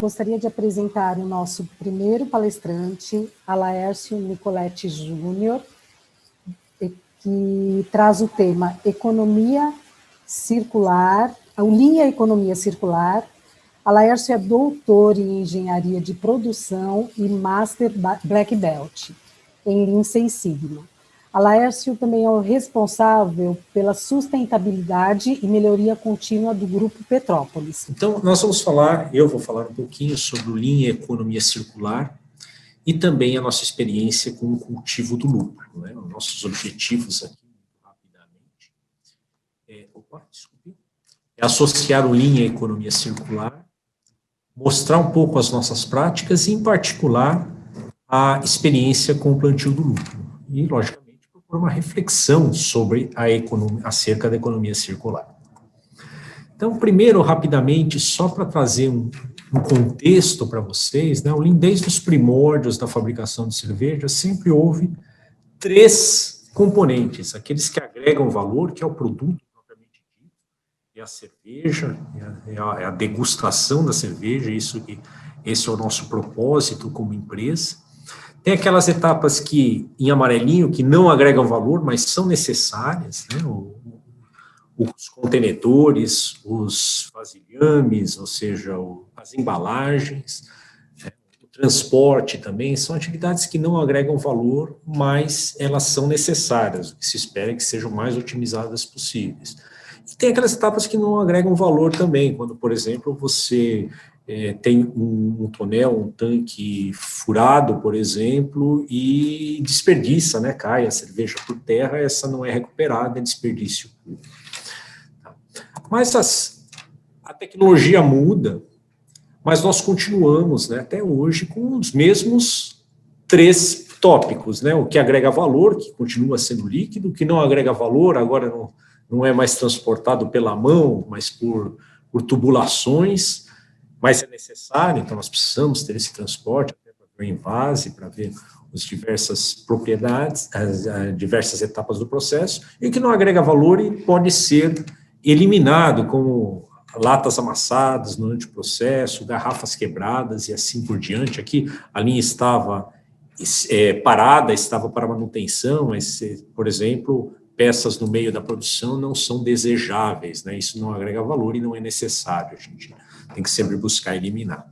gostaria de apresentar o nosso primeiro palestrante, Alaércio Nicoletti Júnior, que traz o tema Economia Circular, a linha Economia Circular. Alaércio é doutor em Engenharia de Produção e Master Black Belt em Lean Six Sigma. Alaércio também é o responsável pela sustentabilidade e melhoria contínua do Grupo Petrópolis. Então, eu vou falar um pouquinho sobre o Lean Economia Circular e também a nossa experiência com o cultivo do lucro, né? Os nossos objetivos aqui, rapidamente, é associar o Lean Economia Circular, mostrar um pouco as nossas práticas e, em particular, a experiência com o plantio do lucro. E, logicamente, por uma reflexão sobre acerca da economia circular. Então, primeiro, rapidamente, só para trazer um contexto para vocês, né, o Lean, desde os primórdios da fabricação de cerveja, sempre houve 3 componentes, aqueles que agregam valor, que é o produto propriamente dito, é a cerveja, é a degustação da cerveja, esse é o nosso propósito como empresa. Tem aquelas etapas que, em amarelinho, que não agregam valor, mas são necessárias, né? Os contenedores, os vasilhames, ou seja, as embalagens, o transporte também, são atividades que não agregam valor, mas elas são necessárias, o que se espera é que sejam mais otimizadas possíveis. E tem aquelas etapas que não agregam valor também, quando, por exemplo, você tem um tonel, um tanque furado, por exemplo, e desperdiça, né? Cai a cerveja por terra, essa não é recuperada, é desperdício. Mas a tecnologia muda, mas nós continuamos, né, até hoje com os mesmos 3 tópicos, né? O que agrega valor, que continua sendo líquido, o que não agrega valor, agora não é mais transportado pela mão, mas por tubulações, mas é necessário, então nós precisamos ter esse transporte até para ver o envase, para ver as diversas propriedades, as diversas etapas do processo, e o que não agrega valor e pode ser eliminado, como latas amassadas durante o processo, garrafas quebradas e assim por diante. Aqui a linha estava parada, estava para manutenção, mas, por exemplo, peças no meio da produção não são desejáveis, né? Isso não agrega valor e não é necessário, a gente tem que sempre buscar eliminar.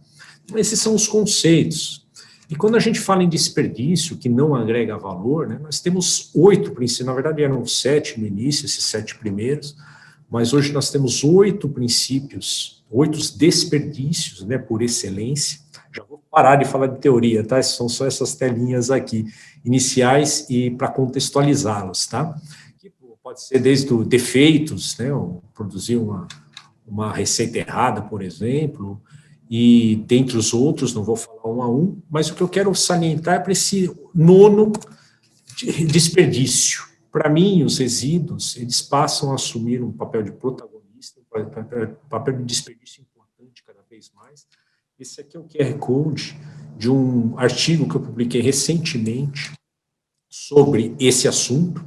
Então, esses são os conceitos. E quando a gente fala em desperdício, que não agrega valor, né, nós temos 8 princípios, na verdade eram 7 no início, esses 7 primeiros, mas hoje nós temos 8 princípios, 8 desperdícios, né, por excelência. Já vou parar de falar de teoria, tá? São só essas telinhas aqui, iniciais e para contextualizá-los, tá? Que pode ser desde defeitos, né, ou produzir uma receita errada, por exemplo, e dentre os outros, não vou falar um a um, mas o que eu quero salientar é para esse 9º desperdício. Para mim, os resíduos, eles passam a assumir um papel de protagonista, um papel de desperdício importante cada vez mais. Esse aqui é o QR Code de um artigo que eu publiquei recentemente sobre esse assunto,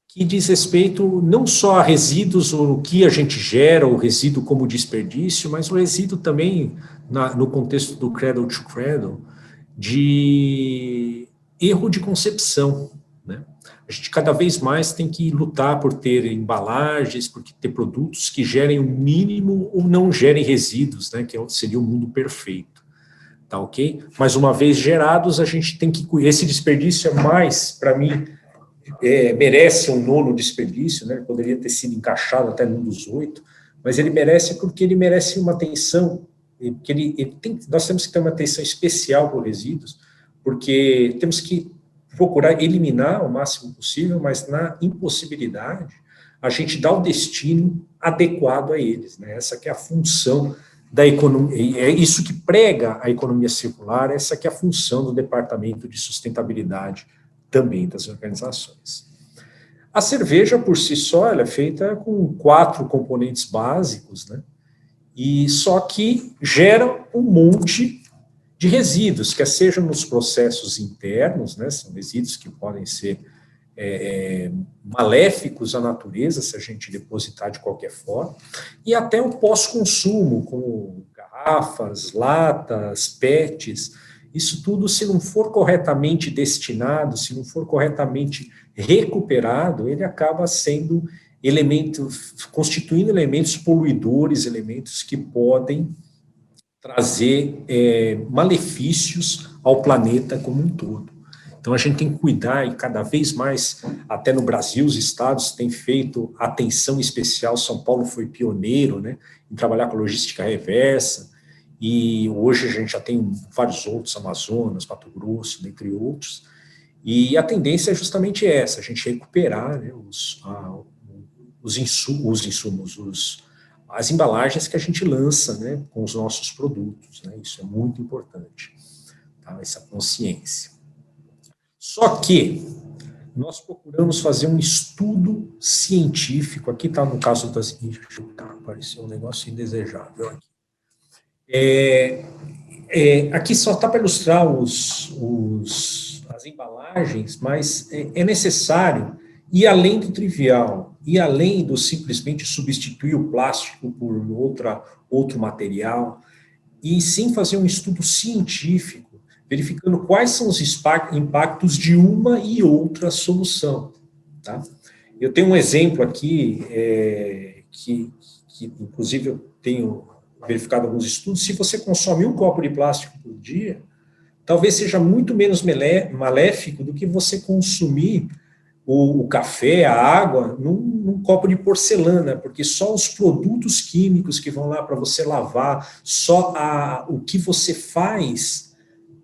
que diz respeito não só a resíduos, o que a gente gera, o resíduo como desperdício, mas o resíduo também, no contexto do Cradle to Cradle, de erro de concepção, né? A gente cada vez mais tem que lutar por ter embalagens, por ter produtos que gerem o mínimo ou não gerem resíduos, né? Que seria o mundo perfeito, tá ok? Mas uma vez gerados, a gente tem que... Esse desperdício é mais, para mim... merece um 9º desperdício, né? Poderia ter sido encaixado até num dos 8, mas ele merece porque ele merece uma atenção, porque nós temos que ter uma atenção especial para os resíduos, porque temos que procurar eliminar o máximo possível, mas na impossibilidade, a gente dá o destino adequado a eles, né? Essa que é a função da economia, é isso que prega a economia circular, essa que é a função do Departamento de Sustentabilidade também das organizações. A cerveja, por si só, ela é feita com 4 componentes básicos, né? E só que gera um monte de resíduos, quer sejam nos processos internos, né? São resíduos que podem ser maléficos à natureza, se a gente depositar de qualquer forma, e até o pós-consumo, como garrafas, latas, PETs, isso tudo, se não for corretamente destinado, se não for corretamente recuperado, ele acaba sendo constituindo elementos poluidores, elementos que podem trazer malefícios ao planeta como um todo. Então, a gente tem que cuidar, e cada vez mais, até no Brasil, os estados têm feito atenção especial. São Paulo foi pioneiro, né, em trabalhar com logística reversa, e hoje a gente já tem vários outros, Amazonas, Mato Grosso, dentre outros, e a tendência é justamente essa, a gente recuperar, né, as embalagens que a gente lança, né, com os nossos produtos, né, isso é muito importante, tá, essa consciência. Só que nós procuramos fazer um estudo científico, aqui está no caso das... apareceu um negócio indesejável aqui. Aqui só está para ilustrar as embalagens, mas é necessário ir além do trivial, ir além do simplesmente substituir o plástico por outro material, e sim fazer um estudo científico, verificando quais são os impactos de uma e outra solução. Tá? Eu tenho um exemplo aqui, que inclusive eu tenho verificado alguns estudos. Se você consome um copo de plástico por dia, talvez seja muito menos maléfico do que você consumir o café, a água, num copo de porcelana, porque só os produtos químicos que vão lá para você lavar, só o que você faz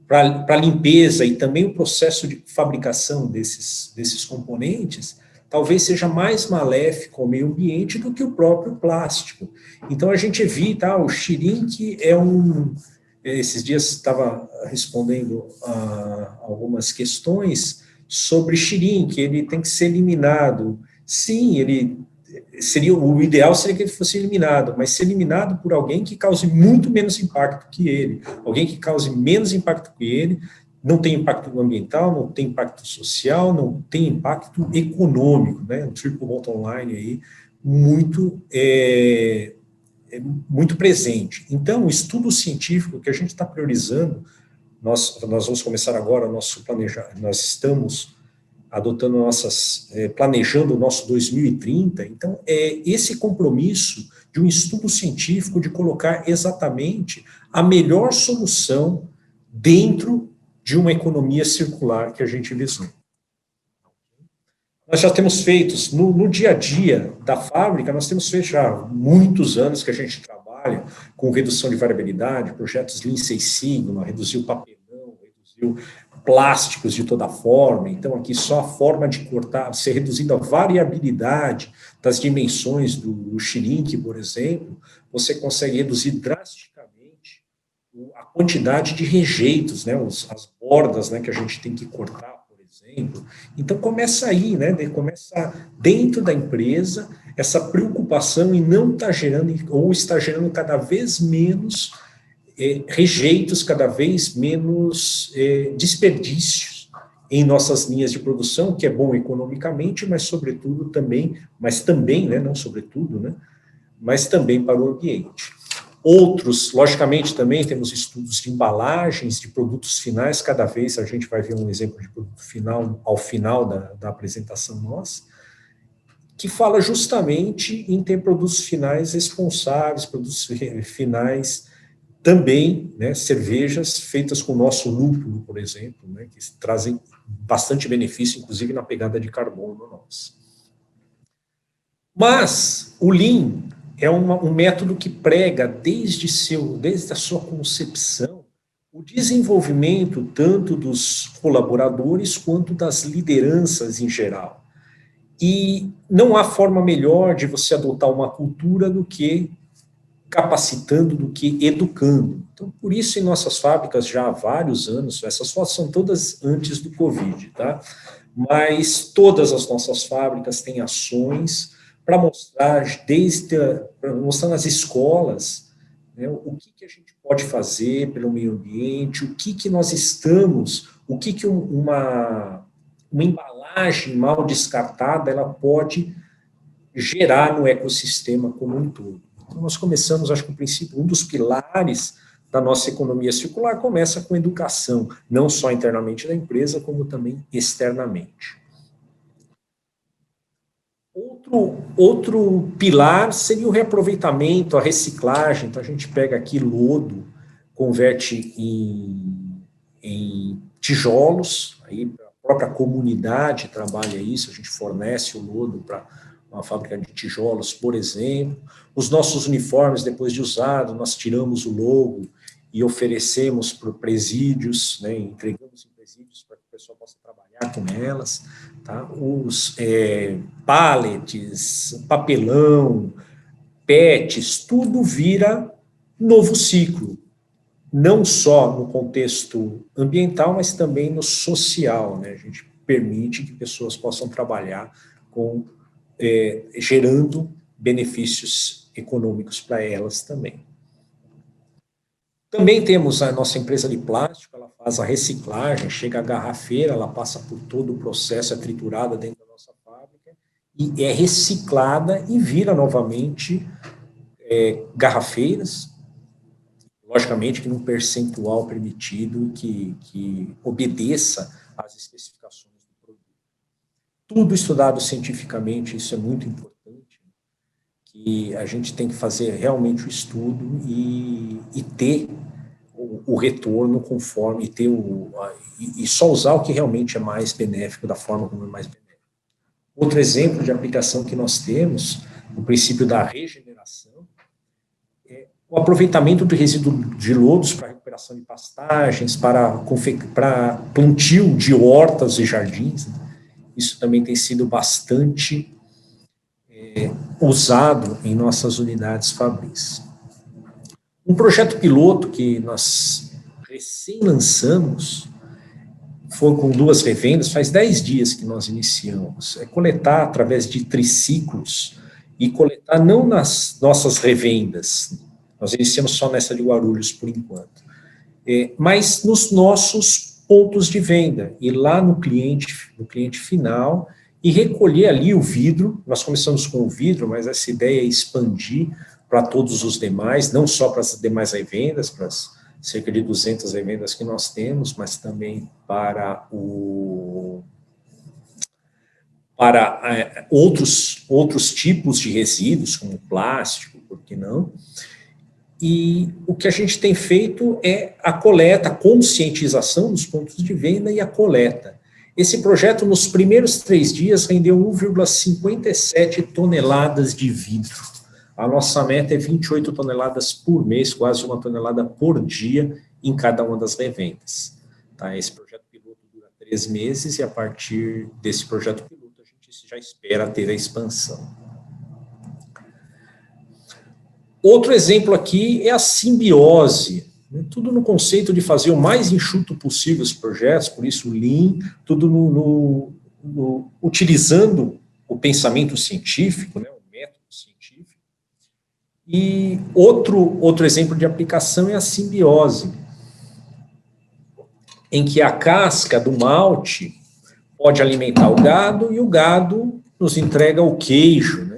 para limpeza e também o processo de fabricação desses componentes, talvez seja mais maléfico ao meio ambiente do que o próprio plástico. Então, a gente evita, o Shrink esses dias estava respondendo a algumas questões sobre Shrink, ele tem que ser eliminado. Sim, o ideal seria que ele fosse eliminado, mas ser eliminado por alguém que cause muito menos impacto que ele, alguém que cause menos impacto que ele, não tem impacto ambiental, não tem impacto social, não tem impacto econômico, né? Um triple bottom line aí muito muito presente. Então, o estudo científico que a gente está priorizando, nós vamos começar agora o nosso planejamento, nós estamos adotando planejando o nosso 2030, então é esse compromisso de um estudo científico de colocar exatamente a melhor solução dentro de uma economia circular que a gente visou. Nós já temos feito, no dia a dia da fábrica, nós temos feito já muitos anos que a gente trabalha com redução de variabilidade, projetos Lean Six Sigma, reduziu papelão, reduziu plásticos de toda forma. Então, aqui só a forma de cortar, ser reduzindo a variabilidade das dimensões do Shrink, por exemplo, você consegue reduzir drasticamente a quantidade de rejeitos, né, as bordas, né, que a gente tem que cortar, por exemplo. Então, começa aí, né, começa dentro da empresa essa preocupação em não estar gerando, ou está gerando cada vez menos rejeitos, cada vez menos desperdícios em nossas linhas de produção, que é bom economicamente, mas sobretudo também, né, não sobretudo, né, mas também para o ambiente. Outros, logicamente, também temos estudos de embalagens, de produtos finais, cada vez a gente vai ver um exemplo de produto final ao final da apresentação nossa, que fala justamente em ter produtos finais responsáveis, produtos finais também, né, cervejas feitas com o nosso lúpulo, por exemplo, né, que trazem bastante benefício, inclusive na pegada de carbono nossa. Mas o Lean é um método que prega desde a sua concepção o desenvolvimento tanto dos colaboradores quanto das lideranças em geral. E não há forma melhor de você adotar uma cultura do que capacitando, do que educando. Então, por isso, em nossas fábricas, já há vários anos, essas fotos são todas antes do Covid, tá? Mas todas as nossas fábricas têm ações para mostrar, mostrar nas escolas, né, o que a gente pode fazer pelo meio ambiente, o que nós estamos, o que uma embalagem mal descartada ela pode gerar no ecossistema como um todo. Nós começamos, acho que o princípio, um dos pilares da nossa economia circular começa com educação, não só internamente da empresa, como também externamente. Outro pilar seria o reaproveitamento, a reciclagem. Então, a gente pega aqui lodo, converte em tijolos, aí a própria comunidade trabalha isso, a gente fornece o lodo para uma fábrica de tijolos, por exemplo. Os nossos uniformes, depois de usado, nós tiramos o logo e oferecemos para presídios, né, entregamos em presídios para que o pessoal possa trabalhar com elas. Tá? Os pallets, papelão, PETs, tudo vira novo ciclo, não só no contexto ambiental, mas também no social, né? A gente permite que pessoas possam trabalhar com, gerando benefícios econômicos para elas também. Também temos a nossa empresa de plástico, ela faz a reciclagem, chega a garrafeira, ela passa por todo o processo, é triturada dentro da nossa fábrica, e é reciclada e vira novamente garrafeiras, logicamente que num percentual permitido que obedeça às especificações do produto. Tudo estudado cientificamente, isso é muito importante, que a gente tem que fazer realmente o estudo e ter o retorno conforme, e só usar o que realmente é mais benéfico, da forma como é mais benéfico. Outro exemplo de aplicação que nós temos, o princípio da regeneração, é o aproveitamento do resíduo de lodos para recuperação de pastagens, para plantio de hortas e jardins. Isso também tem sido bastante usado em nossas unidades fabris. Um projeto piloto que nós recém lançamos foi com 2 revendas, faz 10 dias que nós iniciamos, é coletar através de triciclos e coletar não nas nossas revendas, nós iniciamos só nessa de Guarulhos por enquanto, mas nos nossos pontos de venda, ir lá no cliente final e recolher ali o vidro. Nós começamos com o vidro, mas essa ideia é expandir para todos os demais, não só para as demais revendas, para as cerca de 200 revendas que nós temos, mas também para outros tipos de resíduos, como plástico, por que não? E o que a gente tem feito é a coleta, a conscientização dos pontos de venda e a coleta. Esse projeto, nos primeiros 3 dias, rendeu 1,57 toneladas de vidro. A nossa meta é 28 toneladas por mês, quase 1 tonelada por dia em cada uma das revendas. Tá? Esse projeto piloto dura 3 meses e a partir desse projeto piloto a gente já espera ter a expansão. Outro exemplo aqui é a simbiose, né? Tudo no conceito de fazer o mais enxuto possível os projetos, por isso o Lean, tudo utilizando o pensamento científico, né? O método científico. E outro exemplo de aplicação é a simbiose, em que a casca do malte pode alimentar o gado e o gado nos entrega o queijo, né?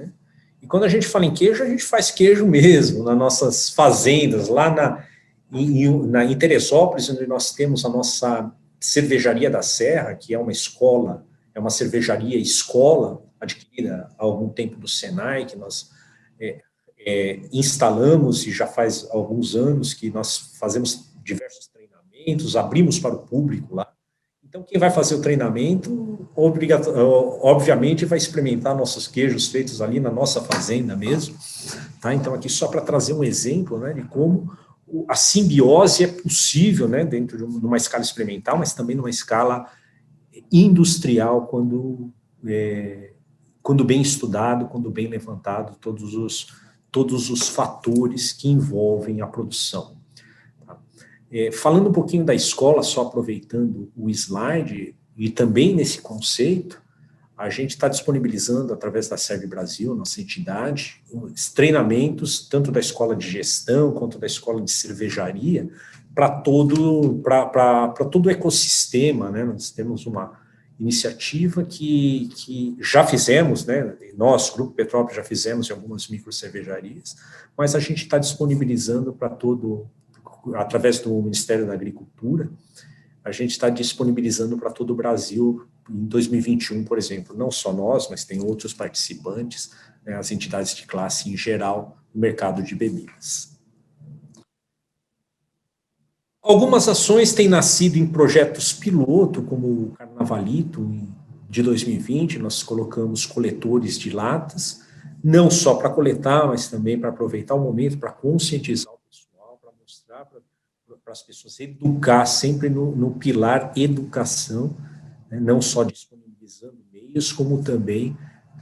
E quando a gente fala em queijo, a gente faz queijo mesmo, nas nossas fazendas, lá em Teresópolis, onde nós temos a nossa cervejaria da Serra, que é uma escola, é uma cervejaria escola, adquirida há algum tempo do Senai, que nós instalamos, e já faz alguns anos que nós fazemos diversos treinamentos, abrimos para o público lá. Então, quem vai fazer o treinamento, obviamente, vai experimentar nossos queijos feitos ali na nossa fazenda mesmo. Tá? Então, aqui só para trazer um exemplo, né, de como a simbiose é possível, né, dentro de uma escala experimental, mas também numa escala industrial, quando bem estudado, quando bem levantado, todos os fatores que envolvem a produção. Falando um pouquinho da escola, só aproveitando o slide, e também nesse conceito, a gente está disponibilizando, através da Serve Brasil, nossa entidade, os treinamentos, tanto da escola de gestão, quanto da escola de cervejaria, para todo o ecossistema, né? Nós temos uma iniciativa que já fizemos, né, nós, Grupo Petrópolis, já fizemos em algumas microcervejarias, mas a gente está disponibilizando para através do Ministério da Agricultura, a gente está disponibilizando para todo o Brasil em 2021, por exemplo, não só nós, mas tem outros participantes, né, as entidades de classe em geral, no mercado de bebidas. Algumas ações têm nascido em projetos piloto, como o Carnavalito, de 2020, nós colocamos coletores de latas, não só para coletar, mas também para aproveitar o momento, para conscientizar o pessoal, para mostrar para as pessoas, educar sempre no pilar educação, né, não só disponibilizando meios, como também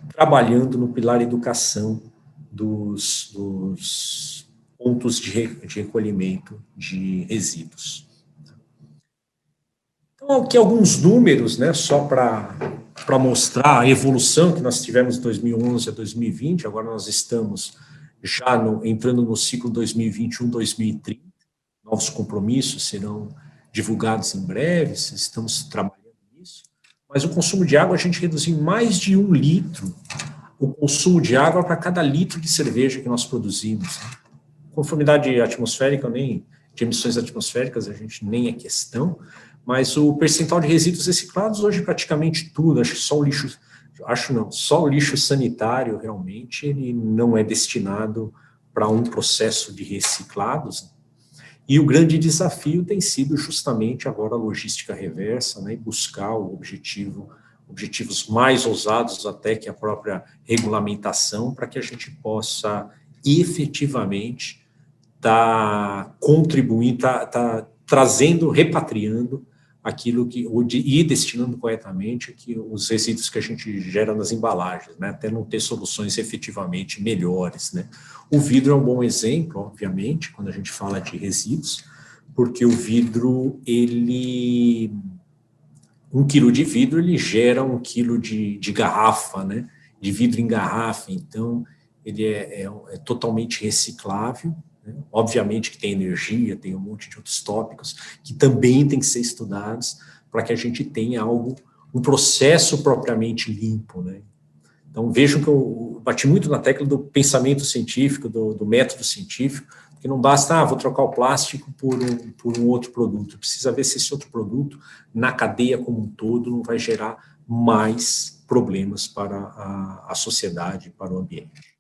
trabalhando no pilar educação dos pontos de recolhimento de resíduos. Então, aqui alguns números, né, só para mostrar a evolução que nós tivemos de 2011 a 2020, agora nós estamos já entrando no ciclo 2021-2030, novos compromissos serão divulgados em breve, estamos trabalhando nisso, mas o consumo de água a gente reduziu em mais de 1 litro o consumo de água para cada litro de cerveja que nós produzimos. Conformidade atmosférica, de emissões atmosféricas, a gente nem é questão, mas o percentual de resíduos reciclados, hoje praticamente tudo, só o lixo sanitário, realmente, ele não é destinado para um processo de reciclados, e o grande desafio tem sido justamente agora a logística reversa, né, e buscar objetivos mais ousados até que a própria regulamentação, para que a gente possa efetivamente contribuindo, trazendo, repatriando aquilo e destinando corretamente os resíduos que a gente gera nas embalagens, né, até não ter soluções efetivamente melhores, né. O vidro é um bom exemplo, obviamente, quando a gente fala de resíduos, porque o vidro, 1 quilo de vidro, ele gera 1 quilo de garrafa, né, de vidro em garrafa, então ele é totalmente reciclável, né? Obviamente que tem energia, tem um monte de outros tópicos que também tem que ser estudados para que a gente tenha um processo propriamente limpo, né? Então, vejam que eu bati muito na tecla do pensamento científico, do método científico, que não basta, vou trocar o plástico por um outro produto, precisa ver se esse outro produto, na cadeia como um todo, não vai gerar mais problemas para a sociedade, para o ambiente.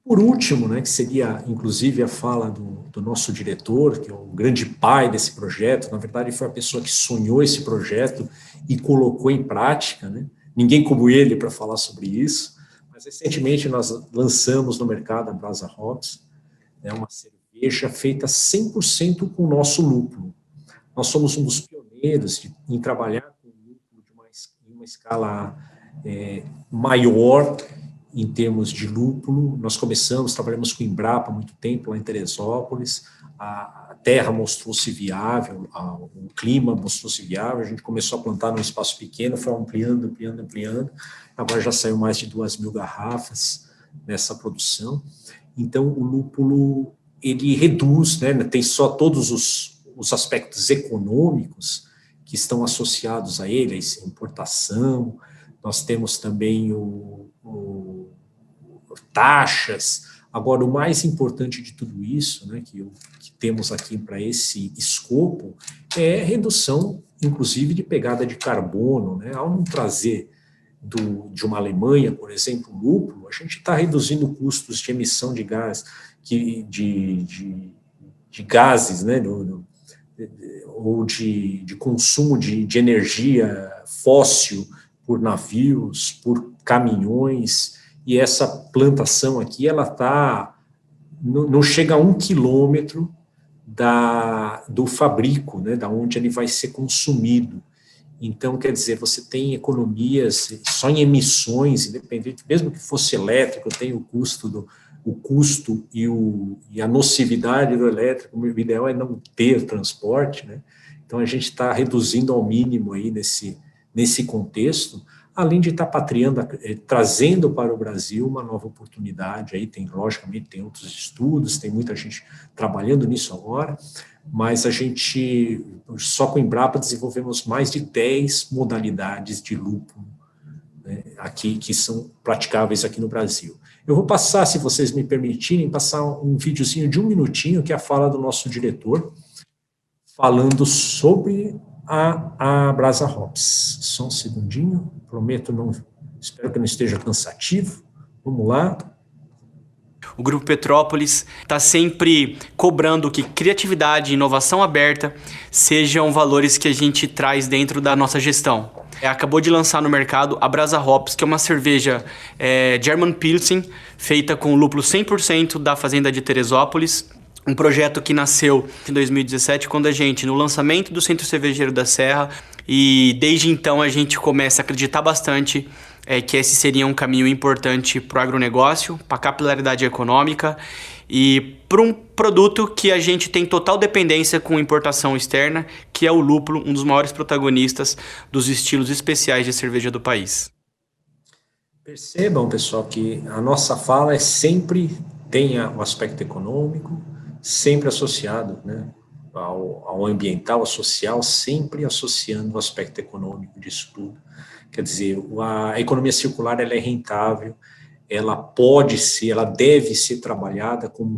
Por último, né, que seria, inclusive, a fala do nosso diretor, que é o grande pai desse projeto, na verdade foi a pessoa que sonhou esse projeto e colocou em prática, né? Ninguém como ele para falar sobre isso, mas recentemente nós lançamos no mercado a Brasa Hops, né, uma cerveja feita 100% com o nosso lúpulo. Nós somos um dos pioneiros em trabalhar com lúpulo em uma escala maior, em termos de lúpulo. Nós trabalhamos com Embrapa há muito tempo, lá em Teresópolis, a terra mostrou-se viável, o clima mostrou-se viável, a gente começou a plantar num espaço pequeno, foi ampliando, agora já saiu mais de 2.000 garrafas nessa produção. Então, o lúpulo, ele reduz, né, tem só todos os aspectos econômicos que estão associados a ele, a importação, nós temos também taxas. Agora, o mais importante de tudo isso, né, que temos aqui para esse escopo, é redução, inclusive, de pegada de carbono, né? Ao não trazer de uma Alemanha, por exemplo, lúpulo, a gente está reduzindo custos de emissão de gás, de gases, né, ou de consumo de energia fóssil por navios, por caminhões, e essa plantação aqui, ela não chega a 1 quilômetro do fabrico, né, da onde ele vai ser consumido. Então, quer dizer, você tem economias só em emissões, independente, mesmo que fosse elétrico, tem o custo e a nocividade do elétrico, o ideal é não ter transporte, né? Então, a gente está reduzindo ao mínimo aí nesse contexto além de estar trazendo para o Brasil uma nova oportunidade. Aí logicamente, tem outros estudos, tem muita gente trabalhando nisso agora, mas a gente, só com a Embrapa, desenvolvemos mais de 10 modalidades de lúpulo, né, aqui, que são praticáveis aqui no Brasil. Eu vou passar, se vocês me permitirem, passar um videozinho de 1 minutinho, que é a fala do nosso diretor, falando sobre a Brasa Hops. Só um segundinho, prometo não, espero que não esteja cansativo. Vamos lá. O Grupo Petrópolis está sempre cobrando que criatividade e inovação aberta sejam valores que a gente traz dentro da nossa gestão. Acabou de lançar no mercado a Brasa Hops, que é uma cerveja German Pilsen, feita com lúpulo 100% da fazenda de Teresópolis. Um projeto que nasceu em 2017, quando a gente, no lançamento do Centro Cervejeiro da Serra, e desde então a gente começa a acreditar bastante que esse seria um caminho importante para o agronegócio, para a capilaridade econômica e para um produto que a gente tem total dependência com importação externa, que é o lúpulo, um dos maiores protagonistas dos estilos especiais de cerveja do país. Percebam, pessoal, que a nossa fala sempre tem o aspecto econômico, sempre associado, né, ao ambiental, ao social, sempre associando o aspecto econômico disso tudo. Quer dizer, a economia circular, ela é rentável, ela pode ser, ela deve ser trabalhada como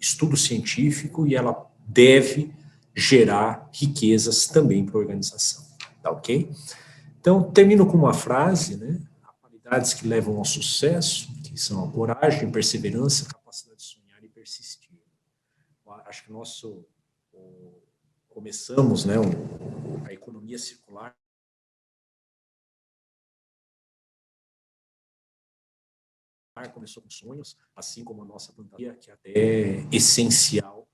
estudo científico e ela deve gerar riquezas também para a organização, tá ok? Então, termino com uma frase, né? Qualidades que levam ao sucesso, que são a coragem, perseverança, capacidade de sonhar e persistir. Acho que começamos, né, a economia circular começou com sonhos, assim como a nossa plantaria, que é essencial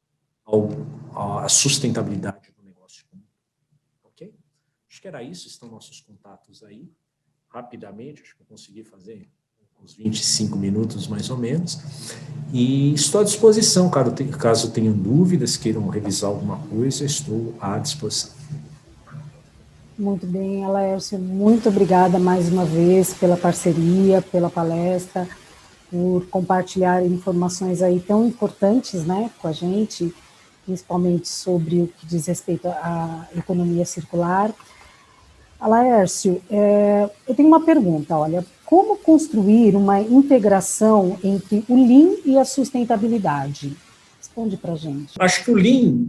à sustentabilidade do negócio. Ok? Acho que era isso, estão nossos contatos aí. Rapidamente, acho que eu consegui fazer uns 25 minutos, mais ou menos. E estou à disposição, caso tenham dúvidas, queiram revisar alguma coisa, estou à disposição. Muito bem, Laércio, muito obrigada mais uma vez pela parceria, pela palestra, por compartilhar informações aí tão importantes, né, com a gente, principalmente sobre o que diz respeito à economia circular. Laércio, eu tenho uma pergunta, olha, como construir uma integração entre o Lean e a sustentabilidade? Responde para a gente. Acho que o Lean,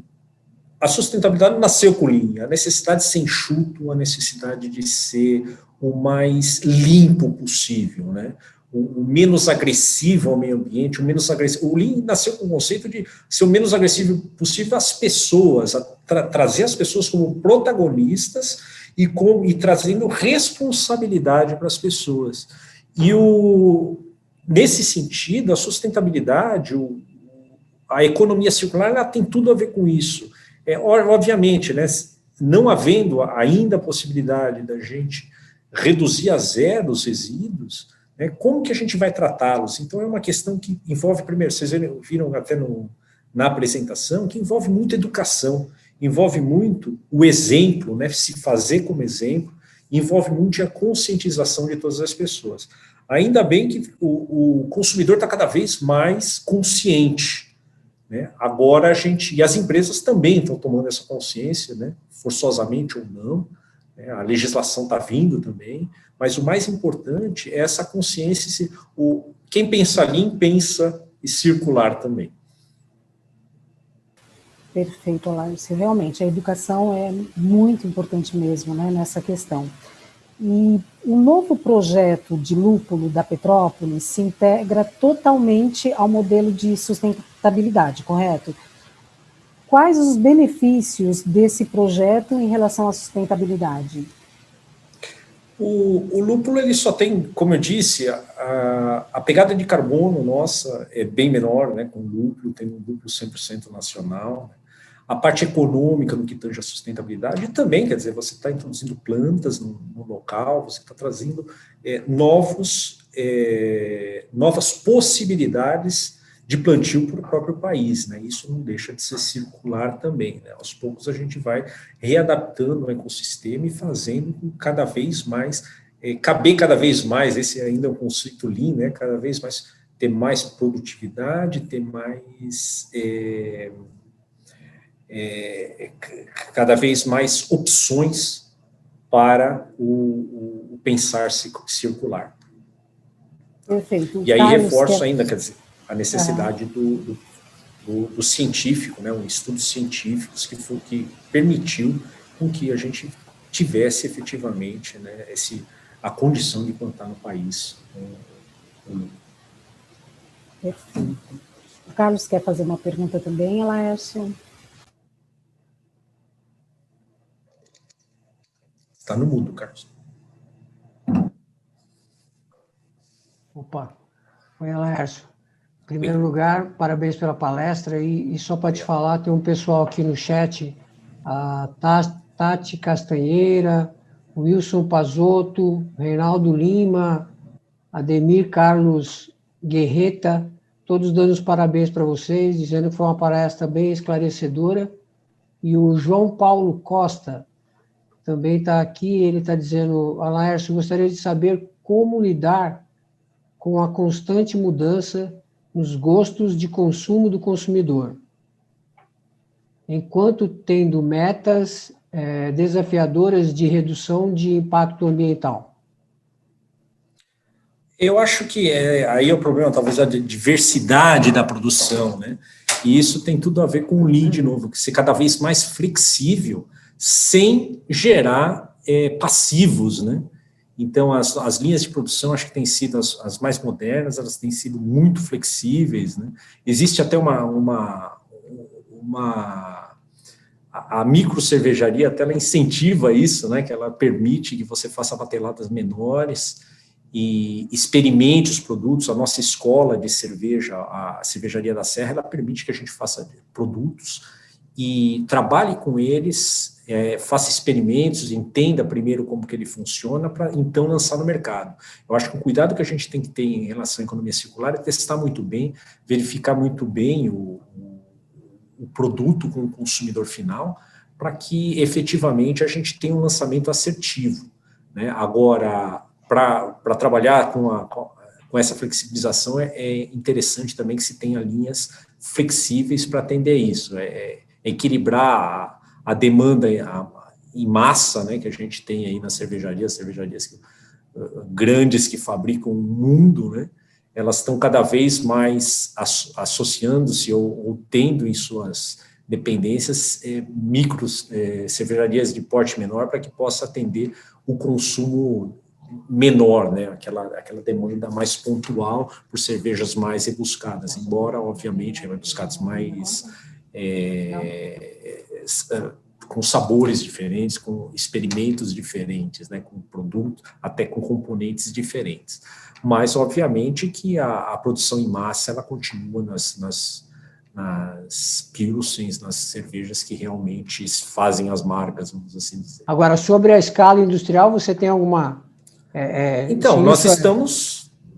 a sustentabilidade nasceu com o Lean, a necessidade de ser enxuto, a necessidade de ser o mais limpo possível, né? O menos agressivo ao meio ambiente, o menos agressivo. O Lean nasceu com o conceito de ser o menos agressivo possível às pessoas, trazer as pessoas como protagonistas e trazendo responsabilidade para as pessoas. E nesse sentido, a sustentabilidade, a economia circular, ela tem tudo a ver com isso. Obviamente, né, não havendo ainda a possibilidade da gente reduzir a zero os resíduos, né, como que a gente vai tratá-los? Então, é uma questão que envolve, primeiro, vocês viram até na apresentação, que envolve muita educação, envolve muito o exemplo, né, se fazer como exemplo, envolve muito a conscientização de todas as pessoas. Ainda bem que o consumidor está cada vez mais consciente, né? Agora e as empresas também estão tomando essa consciência, né, forçosamente ou não, né, a legislação está vindo também, mas o mais importante é essa consciência, quem pensa Lean pensa e circular também. Perfeito, Laércio. Realmente, a educação é muito importante mesmo, né, nessa questão. E o novo projeto de lúpulo da Petrópolis se integra totalmente ao modelo de sustentabilidade, correto? Quais os benefícios desse projeto em relação à sustentabilidade? O lúpulo, ele só tem, como eu disse, a pegada de carbono nossa é bem menor, né, com o lúpulo, tem um lúpulo 100% nacional. A parte econômica no que tange a sustentabilidade também, quer dizer, você está introduzindo plantas no local, você está trazendo novas possibilidades de plantio para o próprio país, né? Isso não deixa de ser circular também, né? Aos poucos a gente vai readaptando o ecossistema e fazendo com cada vez mais, caber cada vez mais, esse ainda é um conceito Lean, né? Cada vez mais, ter mais produtividade, ter mais, cada vez mais opções para o pensar circular. Perfeito. E aí Carlos, reforço ainda, quer dizer, a necessidade do científico, né, um estudo científico que permitiu com que a gente tivesse efetivamente, né, a condição de plantar no país. Perfeito. O Carlos quer fazer uma pergunta também, Laércio? Está no mudo, Carlos. Opa, oi, Laércio. Em primeiro lugar, parabéns pela palestra e só para te falar, tem um pessoal aqui no chat, a Tati Castanheira, Wilson Pazotto, Reinaldo Lima, Ademir Carlos Guerreta, todos dando os parabéns para vocês, dizendo que foi uma palestra bem esclarecedora. E o João Paulo Costa também está aqui, ele está dizendo, Laércio, gostaria de saber como lidar com a constante mudança nos gostos de consumo do consumidor, enquanto tendo metas desafiadoras de redução de impacto ambiental. Eu acho que aí é o problema, talvez, a diversidade da produção, né? E isso tem tudo a ver com o Lean, de novo, que ser cada vez mais flexível, sem gerar passivos, né? Então, as linhas de produção, acho que têm sido as mais modernas, elas têm sido muito flexíveis, né? Existe até a micro cervejaria, até ela incentiva isso, né? Que ela permite que você faça bateladas menores e experimente os produtos. A nossa escola de cerveja, a Cervejaria da Serra, ela permite que a gente faça produtos e trabalhe com eles, faça experimentos, entenda primeiro como que ele funciona, para então lançar no mercado. Eu acho que o cuidado que a gente tem que ter em relação à economia circular é testar muito bem, verificar muito bem o produto com o consumidor final, para que efetivamente a gente tenha um lançamento assertivo, né? Agora, para trabalhar com essa flexibilização, é interessante também que se tenha linhas flexíveis para atender isso, equilibrar a demanda em massa, né, que a gente tem aí nas cervejarias grandes que fabricam o mundo, né, elas estão cada vez mais associando-se ou tendo em suas dependências micros, cervejarias de porte menor, para que possa atender o consumo menor, né, aquela demanda mais pontual por cervejas mais rebuscadas, embora, obviamente, rebuscadas mais com sabores diferentes, com experimentos diferentes, né, com produtos, até com componentes diferentes. Mas, obviamente, que a produção em massa, ela continua nas pilsens, nas cervejas que realmente fazem as marcas, vamos assim dizer. Agora, sobre a escala industrial, você tem alguma... Então,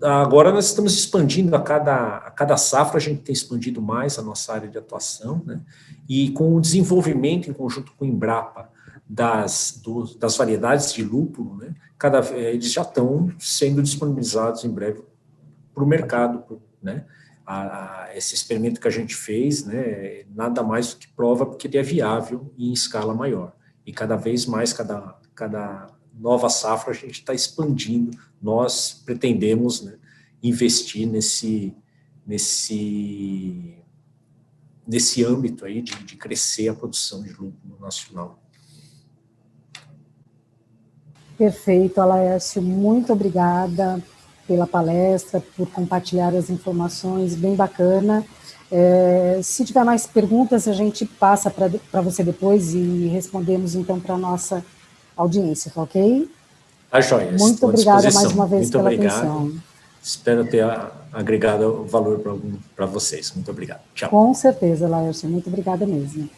agora nós estamos expandindo a cada safra, a gente tem expandido mais a nossa área de atuação, né? E com o desenvolvimento em conjunto com o Embrapa das variedades de lúpulo, né? Eles já estão sendo disponibilizados em breve para o mercado, né? Esse experimento que a gente fez, né, nada mais do que prova porque ele é viável e em escala maior. E cada vez mais, cada nova safra, a gente está expandindo. Nós pretendemos, né, investir nesse âmbito aí de crescer a produção de lúpulo nacional. Perfeito, Laércio, muito obrigada pela palestra, por compartilhar as informações, bem bacana. Se tiver mais perguntas, a gente passa para você depois e respondemos, então, para a nossa audiência, tá ok? Tá joia. Muito obrigada mais uma vez pela atenção. Espero ter agregado valor para vocês. Muito obrigado. Tchau. Com certeza, Laércio. Muito obrigada mesmo.